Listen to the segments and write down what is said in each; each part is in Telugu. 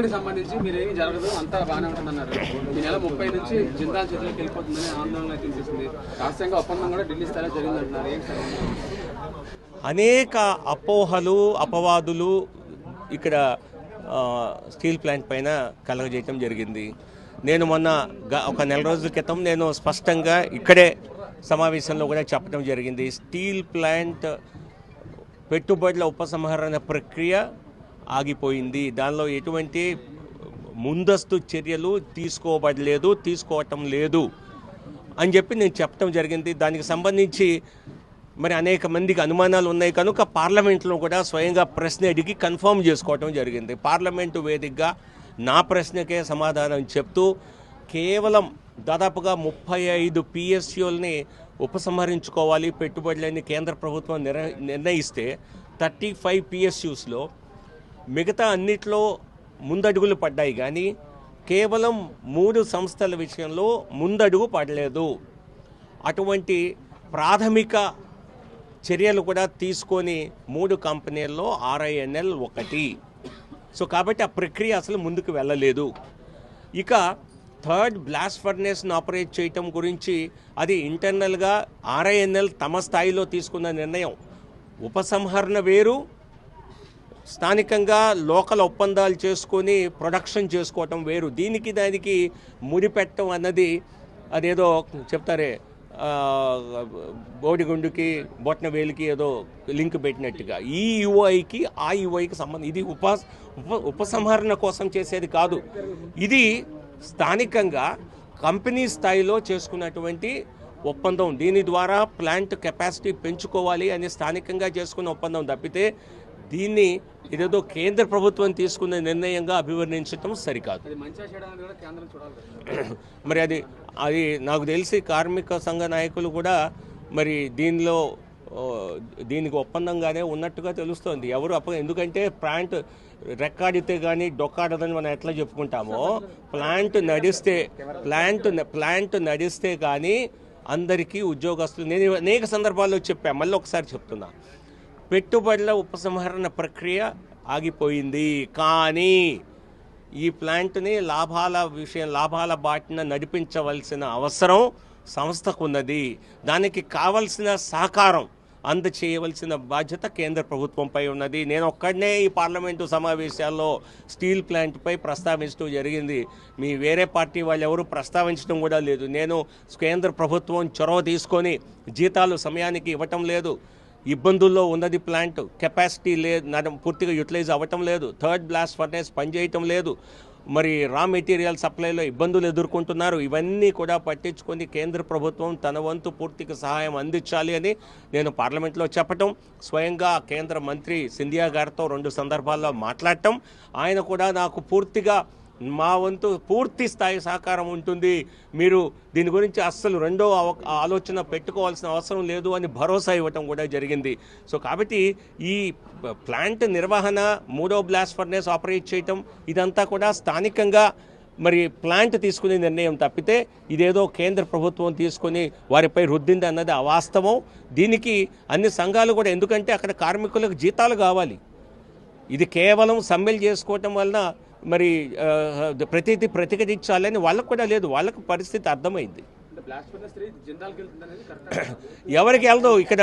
పోలవరానికి సంబంధించి మీరేమీ జరగదు అంతా బాగానే ఉంటుందన్నారు. ఈ నెల 30 నుంచి జిందాల్ చేతిలోకి వెళ్ళిపోతుందని ఆందోళన కనిపిస్తుంది. రాష్ట్రంగా ఒప్పందం కూడా ఢిల్లీ స్థాయిలో జరిగిందంటున్నారు. ఏంటి సార్? అనేక అపోహలు అపవాదులు ఇక్కడ స్టీల్ ప్లాంట్ పైన కలగజేయటం జరిగింది. నేను మొన్న ఒక నెల రోజుల క్రితం నేను స్పష్టంగా ఇక్కడే సమావేశంలో కూడా చెప్పడం జరిగింది. స్టీల్ ప్లాంట్ పెట్టుబడుల ఉపసంహరణ ప్రక్రియ ఆగిపోయింది. దానిలో ఎటువంటి ముందస్తు చర్యలు తీసుకోవటం లేదు అని చెప్పి నేను చెప్పడం జరిగింది. దానికి సంబంధించి మరి అనేక మందికి అనుమానాలు ఉన్నాయి కనుక పార్లమెంట్లో కూడా స్వయంగా ప్రశ్న అడిగి కన్ఫర్మ్ చేసుకోవటం జరిగింది. పార్లమెంటు వేదికగా నా ప్రశ్నకే సమాధానం చెప్తూ కేవలం దాదాపుగా 35 PSUల్ని ఉపసంహరించుకోవాలి పెట్టుబడులని కేంద్ర ప్రభుత్వం నిర్ణయిస్తే 35 PSUస్లో మిగతా అన్నిట్లో ముందడుగులు పడ్డాయి కానీ కేవలం 3 సంస్థల విషయంలో ముందడుగు పడలేదు. అటువంటి ప్రాథమిక చర్యలు కూడా తీసుకొని 3 కంపెనీల్లో RINL ఒకటి. సో కాబట్టి ఆ ప్రక్రియ అసలు ముందుకు వెళ్ళలేదు. ఇక థర్డ్ బ్లాస్ట్ ఫర్నేస్ను ఆపరేట్ చేయటం గురించి అది ఇంటర్నల్గా RINL తమ స్థాయిలో తీసుకున్న నిర్ణయం. ఉపసంహరణ వేరు, స్థానికంగా లోకల్ ఒప్పందాలు చేసుకొని ప్రొడక్షన్ చేసుకోవటం వేరు. దానికి ముడిపెట్టడం అన్నది అదేదో చెప్తారే బోడిగుండుకి బొట్న వేలికి ఏదో లింక్ పెట్టినట్టుగా ఈ యుఐకి ఆ యుఐకి సంబంధం. ఇది ఉపసంహరణ కోసం చేసేది కాదు. ఇది స్థానికంగా కంపెనీ స్థాయిలో చేసుకున్నటువంటి ఒప్పందం. దీని ద్వారా ప్లాంట్ కెపాసిటీ పెంచుకోవాలి అని స్థానికంగా చేసుకున్న ఒప్పందం తప్పితే దీన్ని ఇదేదో కేంద్ర ప్రభుత్వం తీసుకున్న నిర్ణయంగా అభివర్ణించడం సరికాదు. మరి అది నాకు తెలిసి కార్మిక సంఘ నాయకులు కూడా మరి దీనికి ఒప్పందంగానే ఉన్నట్టుగా తెలుస్తోంది. ఎందుకంటే ప్లాంట్ రెక్కాడితే కానీ డొక్కాడదని మనం ఎట్లా చెప్పుకుంటామో ప్లాంట్ నడిస్తే కానీ అందరికీ ఉద్యోగస్తులు. నేను అనేక సందర్భాల్లో చెప్పాను, మళ్ళీ ఒకసారి చెప్తున్నా. పెట్టుబడుల ఉపసంహరణ ప్రక్రియ ఆగిపోయింది కానీ ఈ ప్లాంట్ని లాభాల బాటిన నడిపించవలసిన అవసరం సంస్థకు ఉన్నది. దానికి కావలసిన సహకారం అందచేయవలసిన బాధ్యత కేంద్ర ప్రభుత్వంపై ఉన్నది. నేను ఒక్కడనే ఈ పార్లమెంటు సమావేశాల్లో స్టీల్ ప్లాంట్పై ప్రస్తావించడం జరిగింది. మీ వేరే పార్టీ వాళ్ళు ఎవరు ప్రస్తావించడం కూడా లేదు. నేను కేంద్ర ప్రభుత్వం చొరవ తీసుకొని జీతాలు సమయానికి ఇవ్వటం లేదు, ఇబ్బందుల్లో ఉన్నది, ప్లాంట్ కెపాసిటీ లేదు, పూర్తిగా యూటిలైజ్ అవ్వటం లేదు, థర్డ్ బ్లాస్ట్ ఫర్నేస్ పనిచేయటం లేదు, మరి రా మెటీరియల్ సప్లైలో ఇబ్బందులు ఎదుర్కొంటున్నారు. ఇవన్నీ కూడా పట్టించుకొని కేంద్ర ప్రభుత్వం తన వంతు పూర్తిగా సహాయం అందించాలి అని నేను పార్లమెంట్లో చెప్పటం, స్వయంగా కేంద్ర మంత్రి సింధియా గారితో 2 సందర్భాల్లో మాట్లాడటం, ఆయన కూడా నాకు పూర్తిగా మా వంతు పూర్తి స్థాయి సహకారం ఉంటుంది, మీరు దీని గురించి అస్సలు రెండో ఆలోచన పెట్టుకోవాల్సిన అవసరం లేదు అని భరోసా ఇవ్వటం కూడా జరిగింది. సో కాబట్టి ఈ ప్లాంట్ నిర్వహణ, 3వ బ్లాస్ట్ ఫర్నేస్ ఆపరేట్ చేయటం ఇదంతా కూడా స్థానికంగా మరి ప్లాంట్ తీసుకునే నిర్ణయం తప్పితే ఇదేదో కేంద్ర ప్రభుత్వం తీసుకొని వారిపై రుద్దింది అన్నది అవాస్తవం. దీనికి అన్ని సంఘాలు కూడా, ఎందుకంటే అక్కడ కార్మికులకు జీతాలు కావాలి. ఇది కేవలం సమ్మెలు చేసుకోవటం వలన మరి ప్రతిదీ ప్రతిఘటించాలని వాళ్ళకు కూడా లేదు. వాళ్ళకు పరిస్థితి అర్థమైంది. ఎవరికి వెళ్దు, ఇక్కడ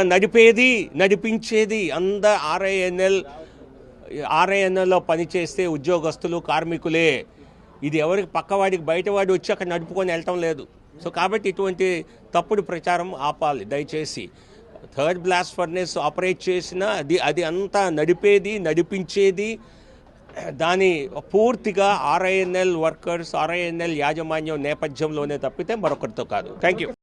నడిపించేది RINL పనిచేస్తే ఉద్యోగస్తులు కార్మికులే. ఇది ఎవరికి పక్కవాడికి బయటవాడి వచ్చి అక్కడ నడుపుకొని వెళ్ళటం లేదు. సో కాబట్టి ఇటువంటి తప్పుడు ప్రచారం ఆపాలి దయచేసి. థర్డ్ బ్లాస్ట్ ఫర్నేస్ ఆపరేట్ చేసిన అది అంతా నడిపించేది దాని పూర్తిగా RINL వర్కర్స్, RINL యాజమాన్యం నేపథ్యంలోనే తప్పితే మరొకరితో కాదు. Thank you.